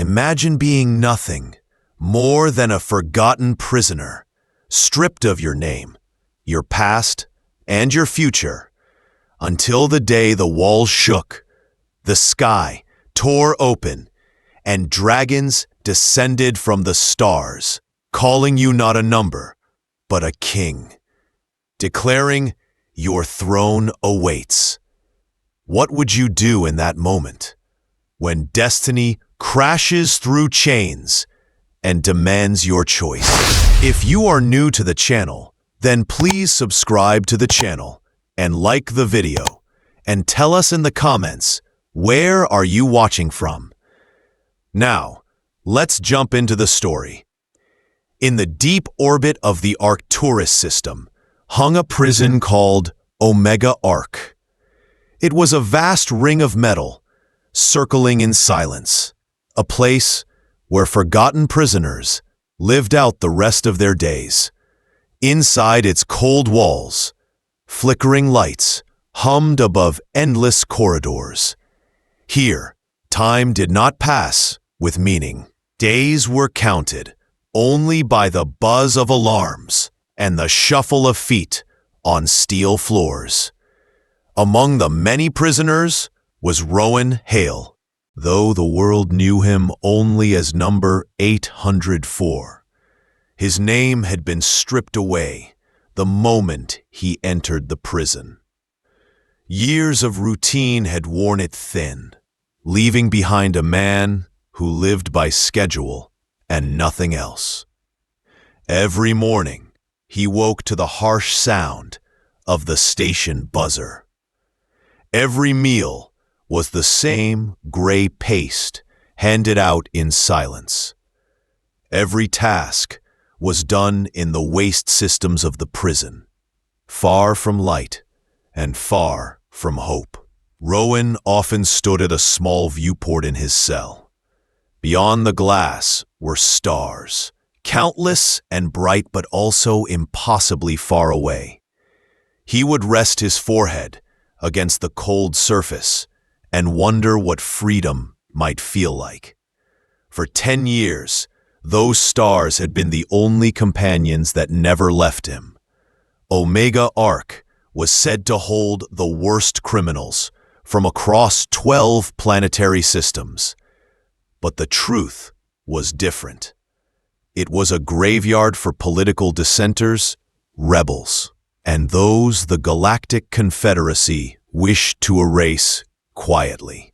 Imagine being nothing, more than a forgotten prisoner, stripped of your name, your past, and your future, until the day the walls shook, the sky tore open, and dragons descended from the stars, calling you not a number, but a king, declaring, "Your throne awaits." What would you do in that moment, when destiny crashes through chains and demands your choice? If you are new to the channel, then please subscribe to the channel and like the video, and tell us in the comments, where are you watching from? Now, let's jump into the story. In the deep orbit of the Arcturus system hung a prison called Omega Arc. It was a vast ring of metal, circling in silence, a place where forgotten prisoners lived out the rest of their days. Inside its cold walls, flickering lights hummed above endless corridors. Here, time did not pass with meaning. Days were counted only by the buzz of alarms and the shuffle of feet on steel floors. Among the many prisoners was Rowan Hale, though the world knew him only as number 804. His name had been stripped away the moment he entered the prison. Years of routine had worn it thin, leaving behind a man who lived by schedule and nothing else. Every morning, he woke to the harsh sound of the station buzzer. Every meal was the same gray paste handed out in silence. Every task was done in the waste systems of the prison, far from light and far from hope. Rowan often stood at a small viewport in his cell. Beyond the glass were stars, countless and bright but also impossibly far away. He would rest his forehead against the cold surface and wonder what freedom might feel like. For 10 years, those stars had been the only companions that never left him. Omega Arc was said to hold the worst criminals from across 12 planetary systems. But the truth was different. It was a graveyard for political dissenters, rebels, and those the Galactic Confederacy wished to erase quietly.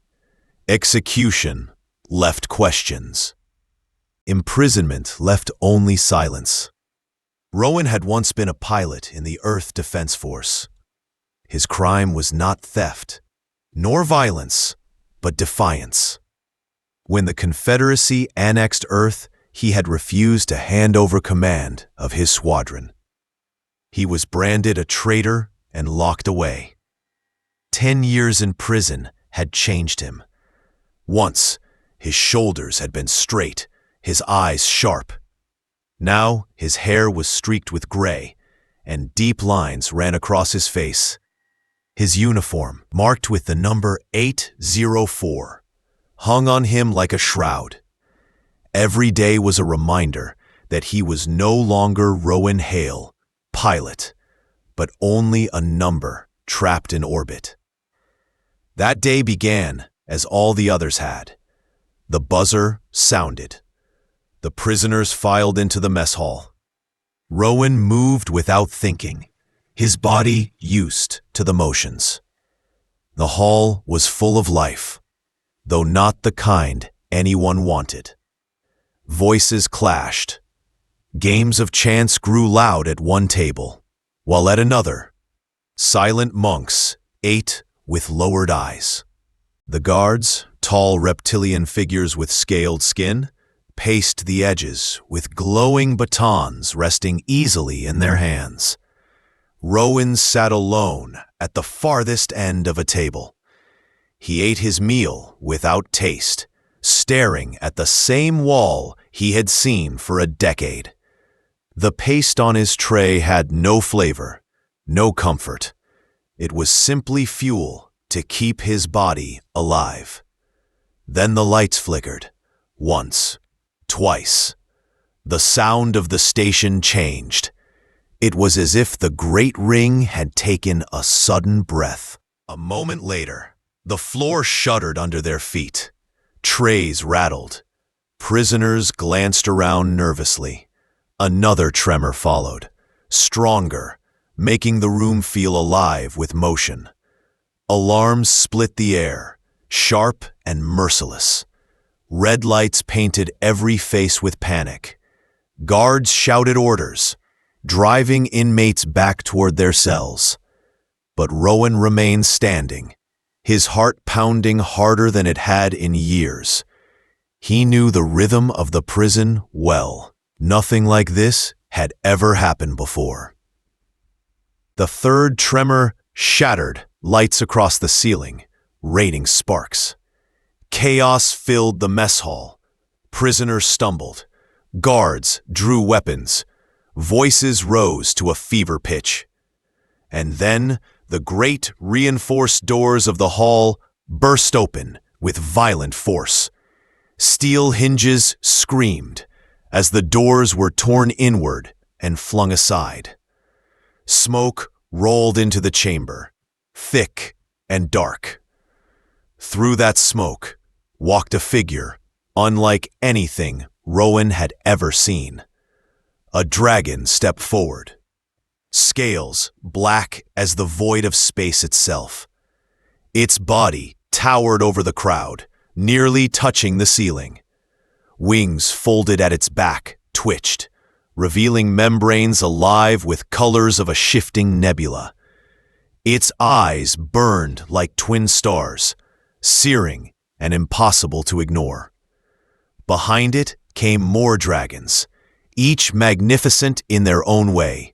Execution left questions. Imprisonment left only silence. Rowan had once been a pilot in the Earth Defense Force. His crime was not theft, nor violence, but defiance. When the Confederacy annexed Earth, he had refused to hand over command of his squadron. He was branded a traitor and locked away. 10 years in prison had changed him. Once, his shoulders had been straight, his eyes sharp. Now, his hair was streaked with gray, and deep lines ran across his face. His uniform, marked with the number 804, hung on him like a shroud. Every day was a reminder that he was no longer Rowan Hale, pilot, but only a number trapped in orbit. That day began as all the others had. The buzzer sounded. The prisoners filed into the mess hall. Rowan moved without thinking, his body used to the motions. The hall was full of life, though not the kind anyone wanted. Voices clashed. Games of chance grew loud at one table, while at another, silent monks ate with lowered eyes. The guards, tall reptilian figures with scaled skin, paced the edges with glowing batons resting easily in their hands. Rowan sat alone at the farthest end of a table. He ate his meal without taste, staring at the same wall he had seen for a decade. The paste on his tray had no flavor, no comfort. It was simply fuel to keep his body alive. Then the lights flickered. Once, twice. The sound of the station changed. It was as if the great ring had taken a sudden breath. A moment later, the floor shuddered under their feet. Trays rattled. Prisoners glanced around nervously. Another tremor followed, stronger, making the room feel alive with motion. Alarms split the air, sharp and merciless. Red lights painted every face with panic. Guards shouted orders, driving inmates back toward their cells. But Rowan remained standing, his heart pounding harder than it had in years. He knew the rhythm of the prison well. Nothing like this had ever happened before. The third tremor shattered lights across the ceiling, raining sparks. Chaos filled the mess hall. Prisoners stumbled. Guards drew weapons. Voices rose to a fever pitch. And then the great reinforced doors of the hall burst open with violent force. Steel hinges screamed as the doors were torn inward and flung aside. Smoke rolled into the chamber, thick and dark. Through that smoke walked a figure unlike anything Rowan had ever seen. A dragon stepped forward, scales black as the void of space itself. Its body towered over the crowd, nearly touching the ceiling. Wings folded at its back twitched, revealing membranes alive with colors of a shifting nebula. Its eyes burned like twin stars, searing and impossible to ignore. Behind it came more dragons, each magnificent in their own way.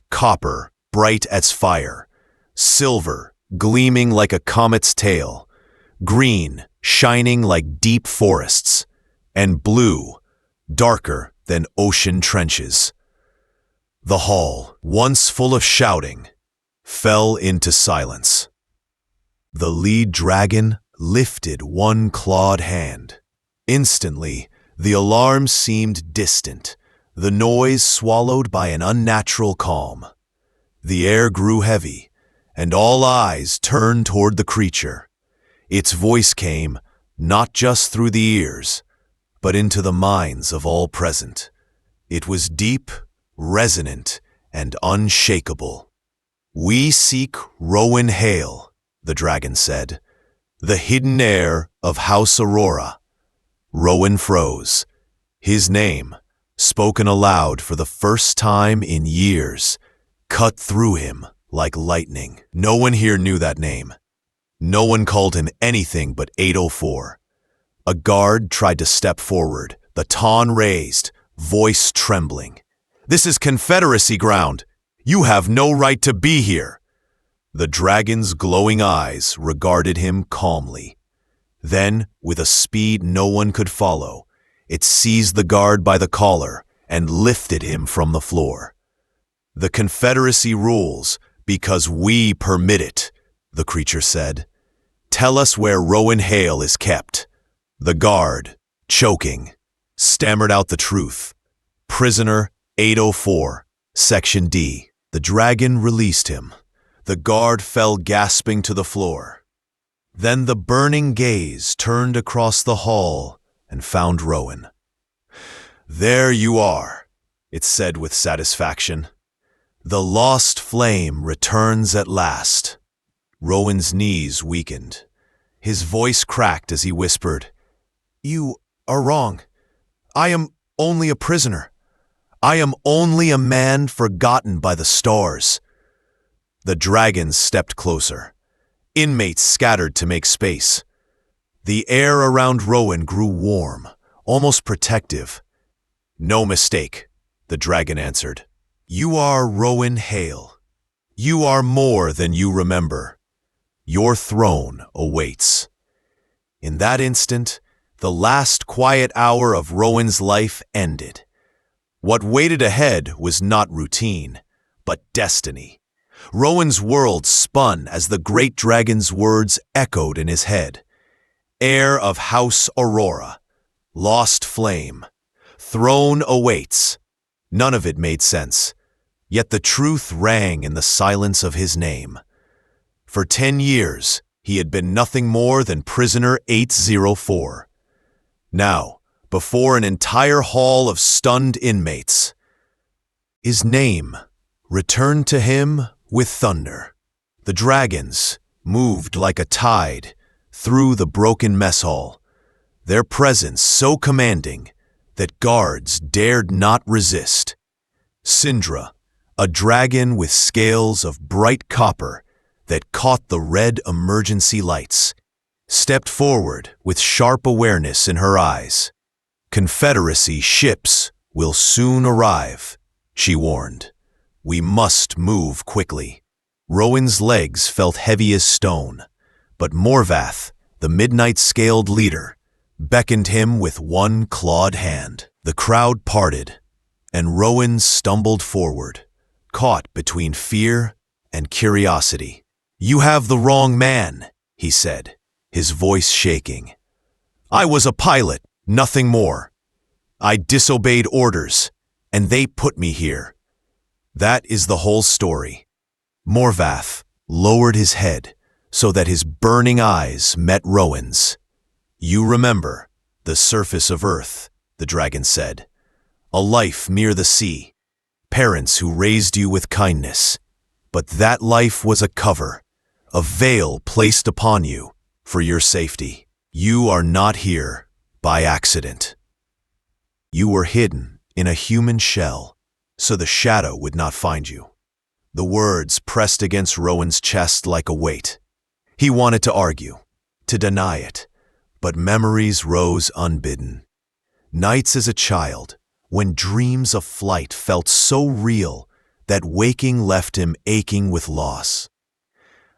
Copper, bright as fire, silver, gleaming like a comet's tail, green, shining like deep forests, and blue, darker than ocean trenches. The hall, once full of shouting, fell into silence. The lead dragon lifted one clawed hand. Instantly, the alarm seemed distant, the noise swallowed by an unnatural calm. The air grew heavy, and all eyes turned toward the creature. Its voice came, not just through the ears, but into the minds of all present. It was deep, resonant, and unshakable. "We seek Rowan Hale," the dragon said, "the hidden heir of House Aurora." Rowan froze. His name, spoken aloud for the first time in years, cut through him like lightning. No one here knew that name. No one called him anything but 804. A guard tried to step forward, the baton raised, voice trembling. "This is Confederacy ground. You have no right to be here." The dragon's glowing eyes regarded him calmly. Then, with a speed no one could follow, it seized the guard by the collar and lifted him from the floor. "The Confederacy rules because we permit it," the creature said. "Tell us where Rowan Hale is kept." The guard, choking, stammered out the truth. "Prisoner 804, Section D." The dragon released him. The guard fell gasping to the floor. Then the burning gaze turned across the hall and found Rowan. "There you are," it said with satisfaction. "The lost flame returns at last." Rowan's knees weakened. His voice cracked as he whispered, "You are wrong. I am only a prisoner. I am only a man forgotten by the stars." The dragons stepped closer. Inmates scattered to make space. The air around Rowan grew warm, almost protective. "No mistake," the dragon answered. "You are Rowan Hale. You are more than you remember. Your throne awaits." In that instant, the last quiet hour of Rowan's life ended. What waited ahead was not routine, but destiny. Rowan's world spun as the great dragon's words echoed in his head. Heir of House Aurora, Lost flame. Throne awaits. None of it made sense, yet the truth rang in the silence of his name. For 10 years, he had been nothing more than prisoner 804. Now, before an entire hall of stunned inmates, his name returned to him with thunder. The dragons moved like a tide through the broken mess hall, their presence so commanding that guards dared not resist. Syndra, a dragon with scales of bright copper that caught the red emergency lights, stepped forward with sharp awareness in her eyes. "Confederacy ships will soon arrive," she warned. "We must move quickly." Rowan's legs felt heavy as stone, but Morvath, the midnight-scaled leader, beckoned him with one clawed hand. The crowd parted, and Rowan stumbled forward, caught between fear and curiosity. "You have the wrong man," he said, his voice shaking. "I was a pilot, nothing more. I disobeyed orders, and they put me here. That is the whole story." Morvath lowered his head so that his burning eyes met Rowan's. "You remember the surface of Earth," the dragon said. "A life near the sea, parents who raised you with kindness. But that life was a cover, a veil placed upon you for your safety. You are not here by accident. You were hidden in a human shell, so the shadow would not find you." The words pressed against Rowan's chest like a weight. He wanted to argue, to deny it, but memories rose unbidden. Nights as a child, when dreams of flight felt so real that waking left him aching with loss.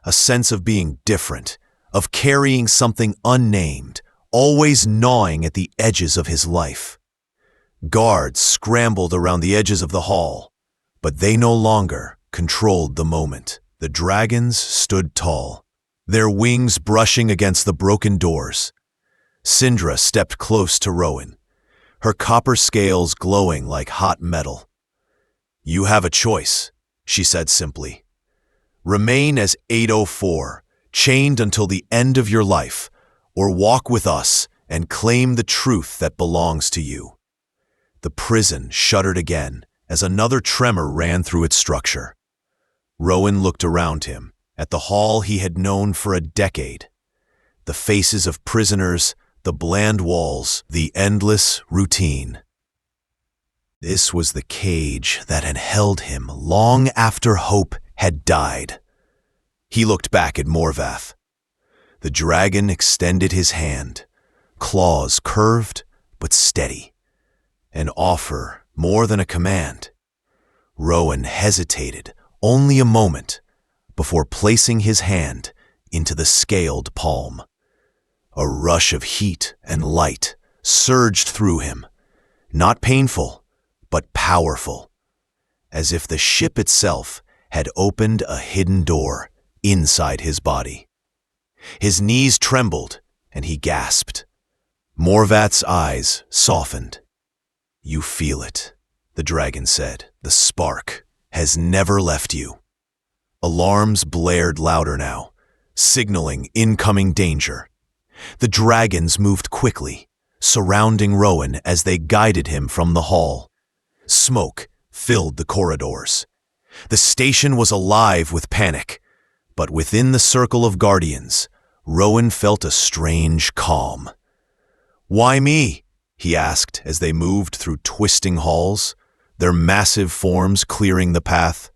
A sense of being different, of carrying something unnamed, always gnawing at the edges of his life. Guards scrambled around the edges of the hall, but they no longer controlled the moment. The dragons stood tall, their wings brushing against the broken doors. Syndra stepped close to Rowan, her copper scales glowing like hot metal. "You have a choice," she said simply. "Remain as 804, chained until the end of your life, or walk with us and claim the truth that belongs to you." The prison shuddered again as another tremor ran through its structure. Rowan looked around him, at the hall he had known for a decade. The faces of prisoners, the bland walls, the endless routine. This was the cage that had held him long after hope had died. He looked back at Morvath. The dragon extended his hand, claws curved but steady, an offer more than a command. Rowan hesitated only a moment before placing his hand into the scaled palm. A rush of heat and light surged through him, not painful, but powerful, as if the ship itself had opened a hidden door inside his body. His knees trembled, and he gasped. Morvath's eyes softened. "You feel it," the dragon said. "The spark has never left you." Alarms blared louder now, signaling incoming danger. The dragons moved quickly, surrounding Rowan as they guided him from the hall. Smoke filled the corridors. The station was alive with panic, but within the circle of guardians, Rowan felt a strange calm. "Why me?" he asked as they moved through twisting halls, their massive forms clearing the path.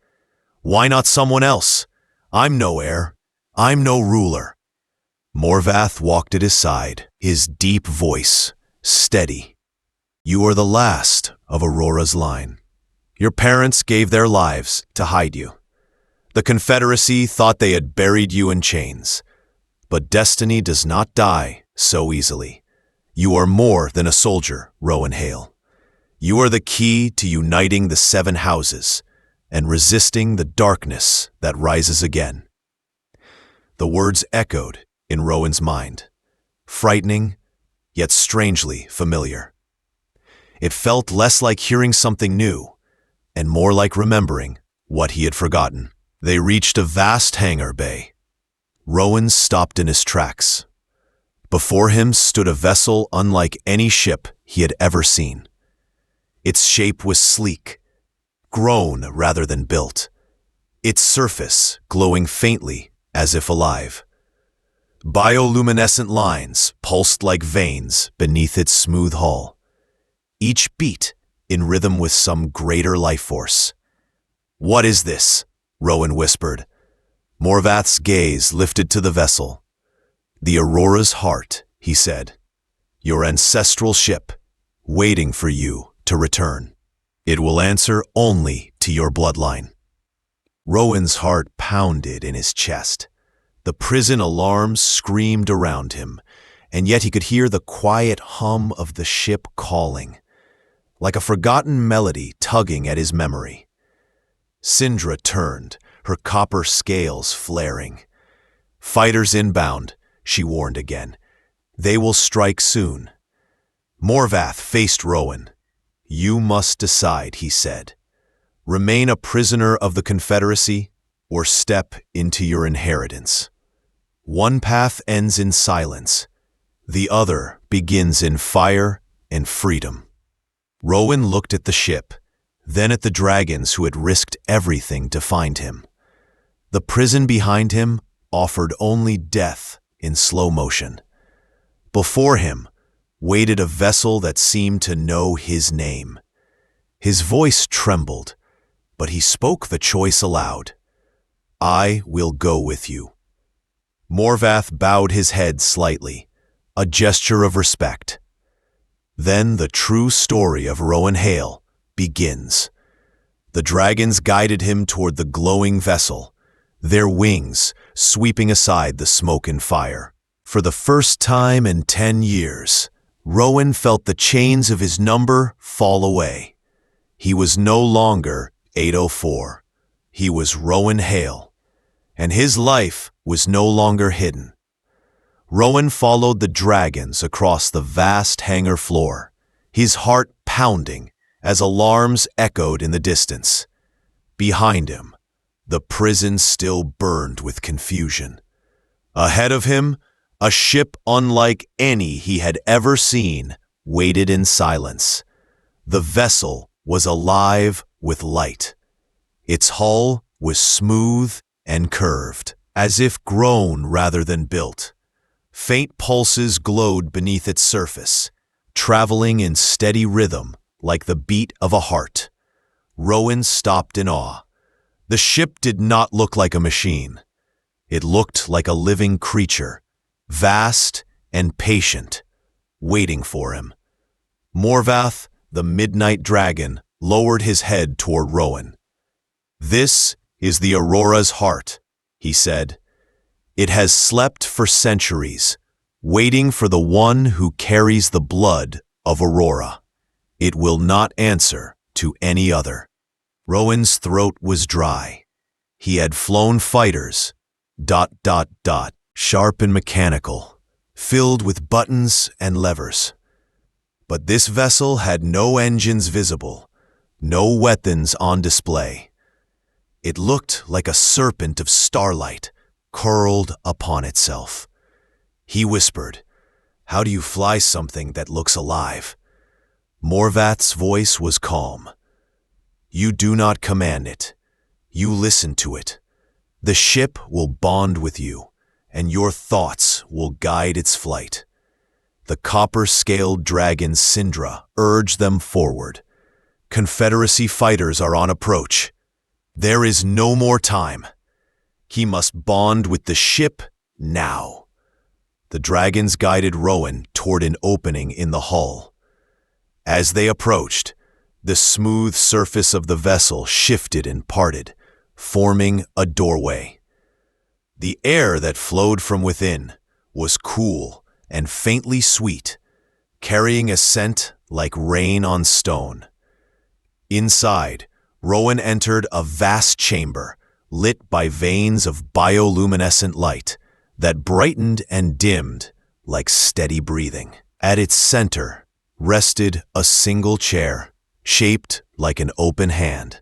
"Why not someone else? I'm no heir. I'm no ruler." Morvath walked at his side, his deep voice steady. "You are the last of Aurora's line. Your parents gave their lives to hide you. The Confederacy thought they had buried you in chains. But destiny does not die so easily. You are more than a soldier, Rowan Hale. You are the key to uniting the 7 houses and resisting the darkness that rises again." The words echoed in Rowan's mind, frightening yet strangely familiar. It felt less like hearing something new, and more like remembering what he had forgotten. They reached a vast hangar bay. Rowan stopped in his tracks. Before him stood a vessel unlike any ship he had ever seen. Its shape was sleek, grown rather than built, its surface glowing faintly as if alive. Bioluminescent lines pulsed like veins beneath its smooth hull, each beat in rhythm with some greater life force. "What is this?" Rowan whispered. Morvath's gaze lifted to the vessel. "The Aurora's heart," he said. "Your ancestral ship, waiting for you to return. It will answer only to your bloodline." Rowan's heart pounded in his chest. The prison alarms screamed around him, and yet he could hear the quiet hum of the ship calling, like a forgotten melody tugging at his memory. Sindra turned, her copper scales flaring. "Fighters inbound," she warned again. "They will strike soon." Morvath faced Rowan. "You must decide," he said. "Remain a prisoner of the Confederacy or step into your inheritance. One path ends in silence. The other begins in fire and freedom." Rowan looked at the ship, then at the dragons who had risked everything to find him. The prison behind him offered only death in slow motion. Before him waited a vessel that seemed to know his name. His voice trembled, but he spoke the choice aloud. "I will go with you." Morvath bowed his head slightly, a gesture of respect. Then the true story of Rowan Hale begins. The dragons guided him toward the glowing vessel, their wings sweeping aside the smoke and fire. For the first time in 10 years, Rowan felt the chains of his number fall away. He was no longer 804. He was Rowan Hale, and his life was no longer hidden. Rowan followed the dragons across the vast hangar floor, his heart pounding as alarms echoed in the distance. Behind him, the prison still burned with confusion. Ahead of him, a ship unlike any he had ever seen waited in silence. The vessel was alive with light. Its hull was smooth and curved, as if grown rather than built. Faint pulses glowed beneath its surface, traveling in steady rhythm like the beat of a heart. Rowan stopped in awe. The ship did not look like a machine. It looked like a living creature, vast and patient, waiting for him. Morvath, the midnight dragon, lowered his head toward Rowan. "This is the Aurora's heart," he said. "It has slept for centuries, waiting for the one who carries the blood of Aurora. It will not answer to any other." Rowan's throat was dry. He had flown fighters, ... sharp and mechanical, filled with buttons and levers. But this vessel had no engines visible, no weapons on display. It looked like a serpent of starlight curled upon itself. He whispered, "How do you fly something that looks alive?" Morvath's voice was calm. "You do not command it. You listen to it. The ship will bond with you, and your thoughts will guide its flight." The copper-scaled dragon Sindra urged them forward. "Confederacy fighters are on approach. There is no more time. He must bond with the ship now." The dragons guided Rowan toward an opening in the hull. As they approached, the smooth surface of the vessel shifted and parted, forming a doorway. The air that flowed from within was cool and faintly sweet, carrying a scent like rain on stone. Inside, Rowan entered a vast chamber lit by veins of bioluminescent light that brightened and dimmed like steady breathing. At its center rested a single chair, shaped like an open hand.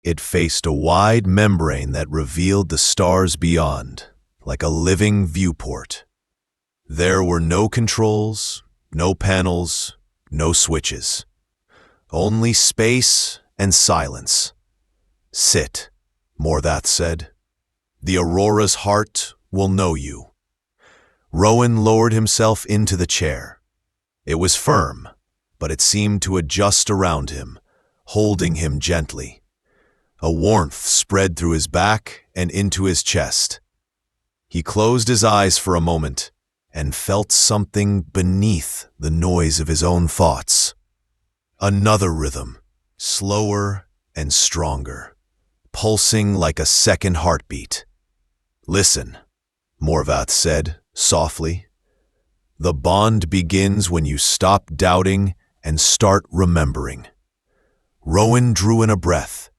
It faced a wide membrane that revealed the stars beyond, like a living viewport. There were no controls, no panels, no switches. Only space and silence. "Sit," Morvath said. "The Aurora's heart will know you." Rowan lowered himself into the chair. It was firm, but it seemed to adjust around him, holding him gently. A warmth spread through his back and into his chest. He closed his eyes for a moment and felt something beneath the noise of his own thoughts. Another rhythm, slower and stronger, pulsing like a second heartbeat. "Listen," Morvath said softly. "The bond begins when you stop doubting and start remembering." Rowan drew in a breath.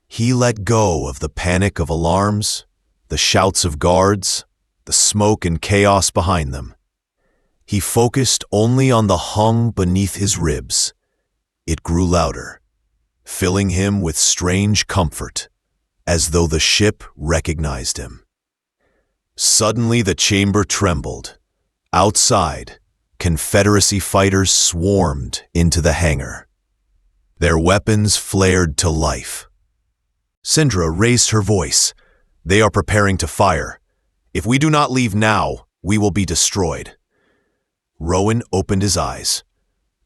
He let go of the panic of alarms, the shouts of guards, the smoke and chaos behind them. He focused only on the hum beneath his ribs. It grew louder, filling him with strange comfort, as though the ship recognized him. Suddenly the chamber trembled. Outside, Confederacy fighters swarmed into the hangar. Their weapons flared to life. Syndra raised her voice. "They are preparing to fire. If we do not leave now, we will be destroyed." Rowan opened his eyes.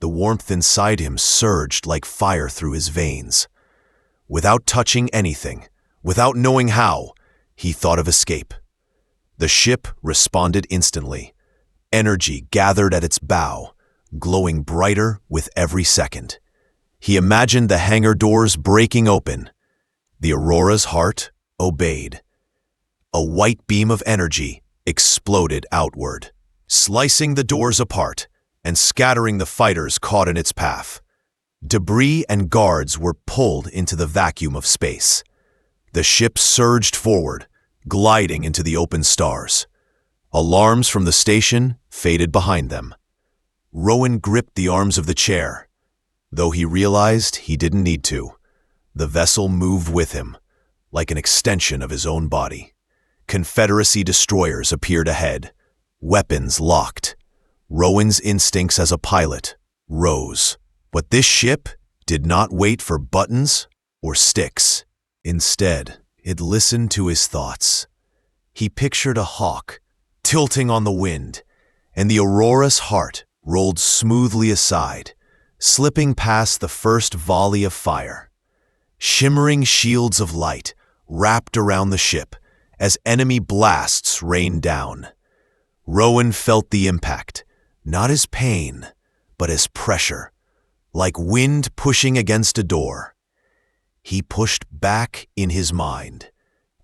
The warmth inside him surged like fire through his veins. Without touching anything, without knowing how, he thought of escape. The ship responded instantly. Energy gathered at its bow, glowing brighter with every second. He imagined the hangar doors breaking open. The Aurora's heart obeyed. A white beam of energy exploded outward, slicing the doors apart and scattering the fighters caught in its path. Debris and guards were pulled into the vacuum of space. The ship surged forward, gliding into the open stars. Alarms from the station faded behind them. Rowan gripped the arms of the chair. Though he realized he didn't need to, the vessel moved with him, like an extension of his own body. Confederacy destroyers appeared ahead, weapons locked. Rowan's instincts as a pilot rose. But this ship did not wait for buttons or sticks. Instead, it listened to his thoughts. He pictured a hawk tilting on the wind, and the Aurora's heart rolled smoothly aside, slipping past the first volley of fire. Shimmering shields of light wrapped around the ship as enemy blasts rained down. Rowan felt the impact, not as pain, but as pressure, like wind pushing against a door. He pushed back in his mind,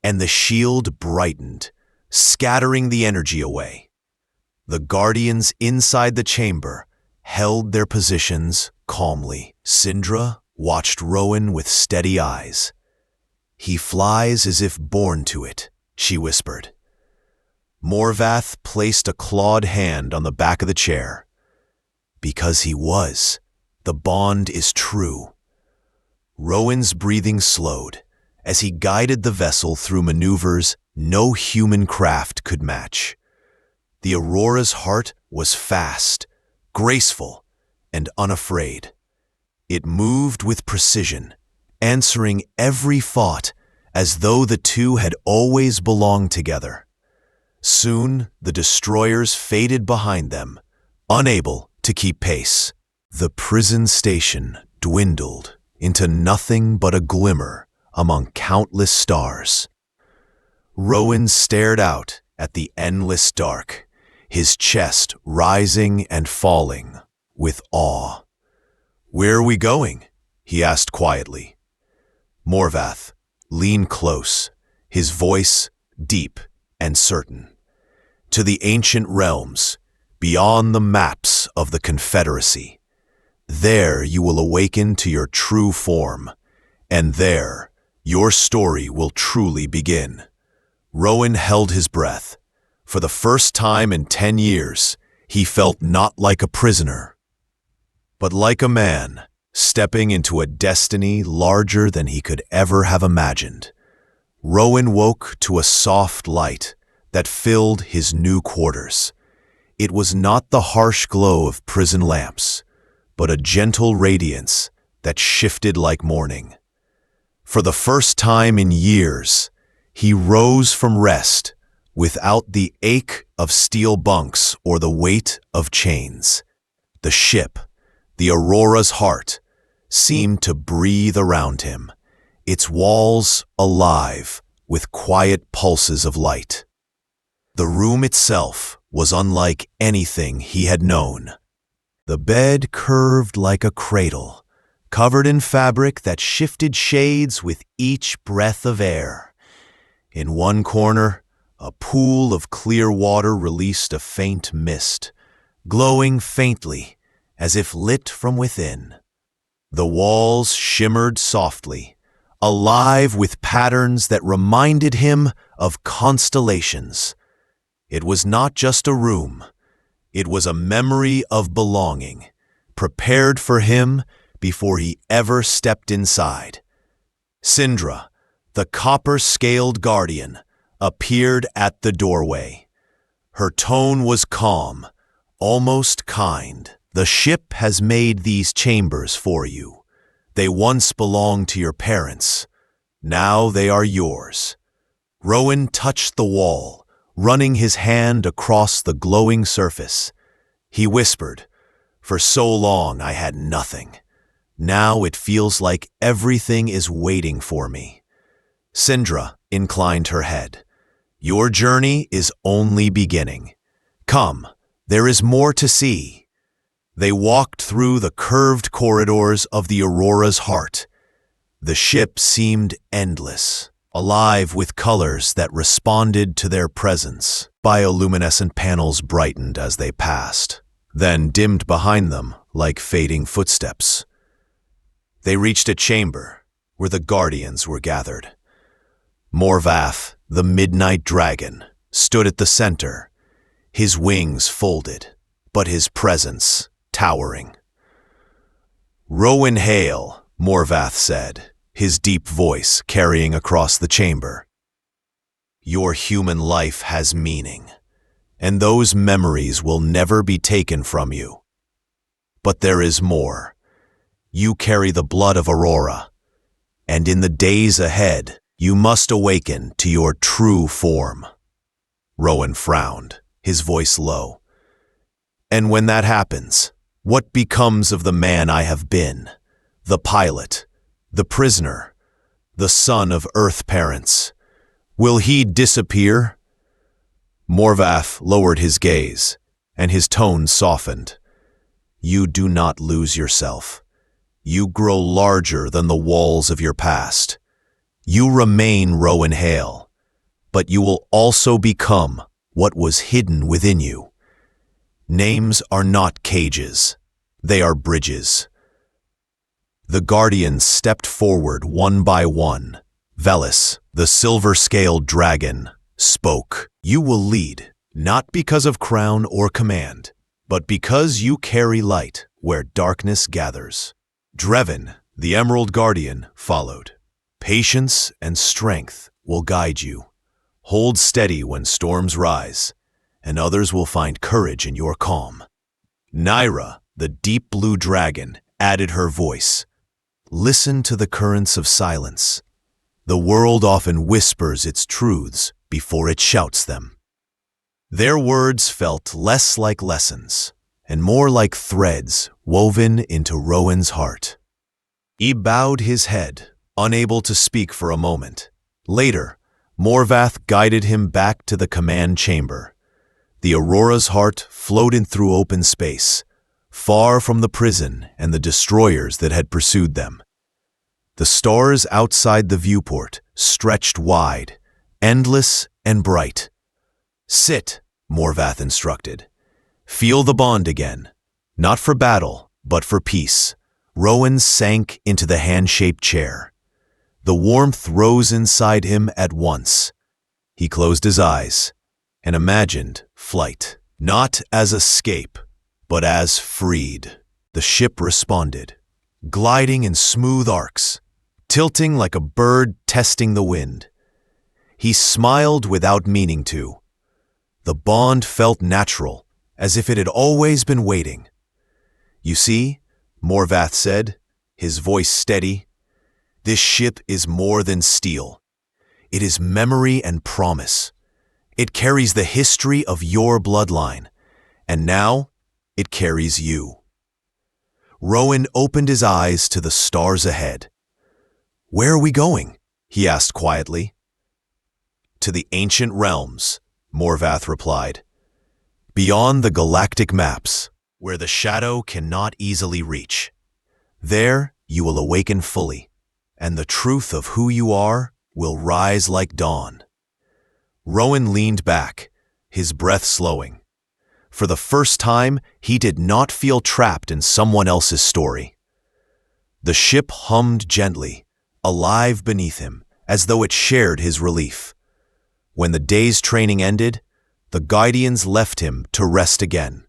and the shield brightened, scattering the energy away. The guardians inside the chamber held their positions calmly. Syndra watched Rowan with steady eyes. "He flies as if born to it," she whispered. Morvath placed a clawed hand on the back of the chair. "Because he was. The bond is true." Rowan's breathing slowed as he guided the vessel through maneuvers no human craft could match. The Aurora's heart was fast, graceful, and unafraid. It moved with precision, answering every thought as though the two had always belonged together. Soon, the destroyers faded behind them, unable to keep pace. The prison station dwindled into nothing but a glimmer among countless stars. Rowan stared out at the endless dark, his chest rising and falling with awe. "Where are we going?" he asked quietly. Morvath leaned close, his voice deep and certain. "To the ancient realms, beyond the maps of the Confederacy. There you will awaken to your true form, and there your story will truly begin." Rowan held his breath. For the first time in 10 years, he felt not like a prisoner, but like a man stepping into a destiny larger than he could ever have imagined. Rowan woke to a soft light that filled his new quarters. It was not the harsh glow of prison lamps, but a gentle radiance that shifted like morning. For the first time in years, he rose from rest without the ache of steel bunks or the weight of chains. The ship, the Aurora's heart, seemed to breathe around him, its walls alive with quiet pulses of light. The room itself was unlike anything he had known. The bed curved like a cradle, covered in fabric that shifted shades with each breath of air. In one corner, a pool of clear water released a faint mist, glowing faintly as if lit from within. The walls shimmered softly, alive with patterns that reminded him of constellations. It was not just a room. It was a memory of belonging, prepared for him before he ever stepped inside. Sindra, the copper-scaled guardian, appeared at the doorway. Her tone was calm, almost kind. The ship has made these chambers for you. They once belonged to your parents. Now they are yours. Rowan touched the wall, running his hand across the glowing surface. He whispered, "For so long I had nothing. Now it feels like everything is waiting for me." Sindra inclined her head. "Your journey is only beginning. Come, there is more to see." They walked through the curved corridors of the Aurora's heart. The ship seemed endless, alive with colors that responded to their presence. Bioluminescent panels brightened as they passed, then dimmed behind them like fading footsteps. They reached a chamber where the guardians were gathered. Morvath, the midnight dragon, stood at the center, his wings folded, but his presence towering. "Rowan hail," Morvath said, his deep voice carrying across the chamber. "Your human life has meaning, and those memories will never be taken from you. But there is more. You carry the blood of Aurora, and in the days ahead, you must awaken to your true form." Rowan frowned, his voice low. "And when that happens, what becomes of the man I have been, the pilot, the prisoner, the son of Earth parents? Will he disappear?" Morvath lowered his gaze, and his tone softened. "You do not lose yourself. You grow larger than the walls of your past. You remain Rowan Hale, but you will also become what was hidden within you. Names are not cages. They are bridges." The guardians stepped forward one by one. Velis, the silver-scaled dragon, spoke. "You will lead, not because of crown or command, but because you carry light where darkness gathers." Drevin, the emerald guardian, followed. "Patience and strength will guide you. Hold steady when storms rise, and others will find courage in your calm." Naira, the deep blue dragon, added her voice. "Listen to the currents of silence. The world often whispers its truths before it shouts them." Their words felt less like lessons and more like threads woven into Rowan's heart. He bowed his head, unable to speak for a moment. Later, Morvath guided him back to the command chamber. The Aurora's heart floated through open space, far from the prison and the destroyers that had pursued them. The stars outside the viewport stretched wide, endless and bright. "Sit," Morvath instructed. "Feel the bond again, not for battle, but for peace." Rowan sank into the hand-shaped chair. The warmth rose inside him at once. He closed his eyes and imagined flight. Not as escape, but as freed. The ship responded, gliding in smooth arcs, tilting like a bird testing the wind. He smiled without meaning to. The bond felt natural, as if it had always been waiting. You see, Morvath said, his voice steady, this ship is more than steel. It is memory and promise. It carries the history of your bloodline, and now it carries you. Rowan opened his eyes to the stars ahead. Where are we going? He asked quietly. To the ancient realms, Morvath replied. Beyond the galactic maps, where the shadow cannot easily reach. There you will awaken fully, and the truth of who you are will rise like dawn. Rowan leaned back, his breath slowing. For the first time, he did not feel trapped in someone else's story. The ship hummed gently, alive beneath him, as though it shared his relief. When the day's training ended, the Guardians left him to rest again.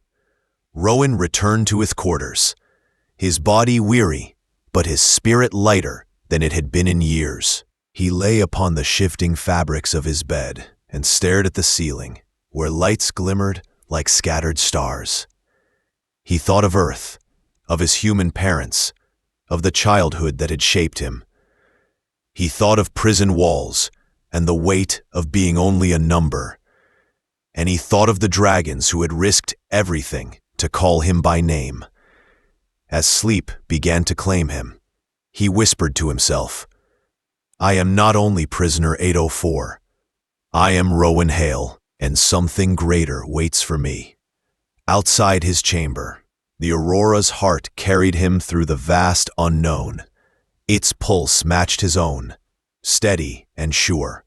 Rowan returned to his quarters, his body weary, but his spirit lighter than it had been in years. He lay upon the shifting fabrics of his bed and stared at the ceiling, where lights glimmered like scattered stars. He thought of Earth, of his human parents, of the childhood that had shaped him. He thought of prison walls and the weight of being only a number. And he thought of the dragons who had risked everything to call him by name. As sleep began to claim him, he whispered to himself, I am not only prisoner 804. I am Rowan Hale, and something greater waits for me. Outside his chamber, the Aurora's heart carried him through the vast unknown. Its pulse matched his own, steady and sure.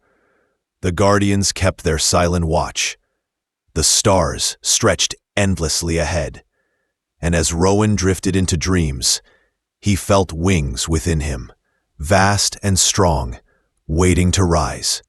The Guardians kept their silent watch. The stars stretched endlessly ahead, and as Rowan drifted into dreams, he felt wings within him, vast and strong, waiting to rise.